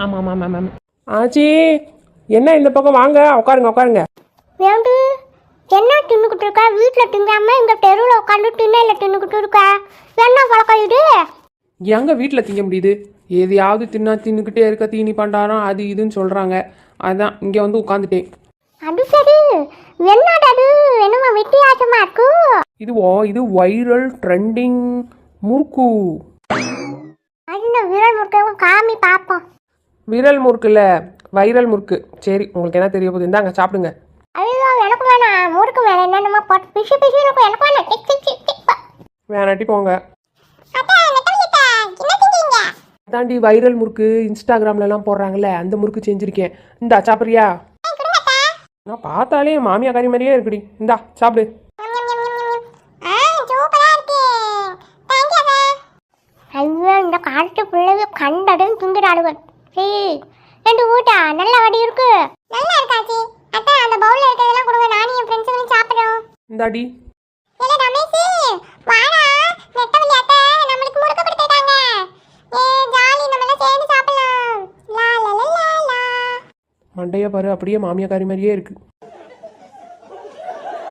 ஆமாம் ஆமாம் ஆமாம். ஆச்சி, என்ன இந்த பக்கம் வாங்க, உட்காருங்க உட்காருங்க. வேண்டு என்ன தின்னுக்கிட்டு இருக்கா? வீட்டில் திங்காம இங்கே தெருவில் உட்காந்து திண்ணையில் தின்னுக்கிட்டு இருக்கா? என்ன பழக்கம் இது? எங்க வீட்டில் திங்க முடியுது? எதையாவது தின்னுக்கிட்டே இருக்க, தீனி பண்டாரம் அது இதுன்னு சொல்கிறாங்க. அதான் இங்கே வந்து உட்காந்துட்டேன். அது சரி, என்னடா அது? என்னமா வித்தியாசமா இருக்கு? இது வைரல் ட்ரெண்டிங் முறுக்கு. அந்த விரல் முட்டையும் காமி பார்ப்போம். விரல் முறுக்கு இல்லை, வைரல் முறுக்கு. சரி, உங்களுக்கு என்ன தெரிய போகுது? இந்தாங்க சாப்பிடுங்க. ஐயோ எனக்கு வேணாம். முறுக்கு மேலே என்னென்னமா போட்டு பிசு பிசு இருக்கும். எனக்கு வேணாம். Tick tick tick tick. வேணாட்டி போங்க. அதாண்டி வைரல் முறுக்கு இன்ஸ்டாகிராம்லலாம் போடுறாங்கல்ல, அந்த முறுக்கு செஞ்சுருக்கேன். இந்தா சாப்பிட்றியா? நான் பார்த்தாலே மாமியா கறி மாதிரியே இருக்குடி. இந்தா சாப்பிடு. ஐயோ இந்த காலத்து பிள்ளைங்க கண்டதும் திங்குறாளுவன். சரி ரெண்டு ஊட்டா நல்ல வடி இருக்கு. நல்லா இருக்காச்சி. அத்தை அந்த பவுல்ல இருக்கிறதெல்லாம் கொடுங்க, நானும் என் ஃப்ரெண்ட்ஸுங்களும் சாப்பிடுறோம். இந்தாடி. ஏலே ரமேஷ் வாடா, நெட்டவள்ளி அத்தை நம்மளுக்கு முறுக்கு கொடுத்துட்டாங்க. ஜாலி, நம்ம எல்லாம் சேர்ந்து சாப்பிடலாம். லா லா லா லா. மண்டைய பாரு, அப்படியே மாமியா கறி மாதிரியே இருக்கு.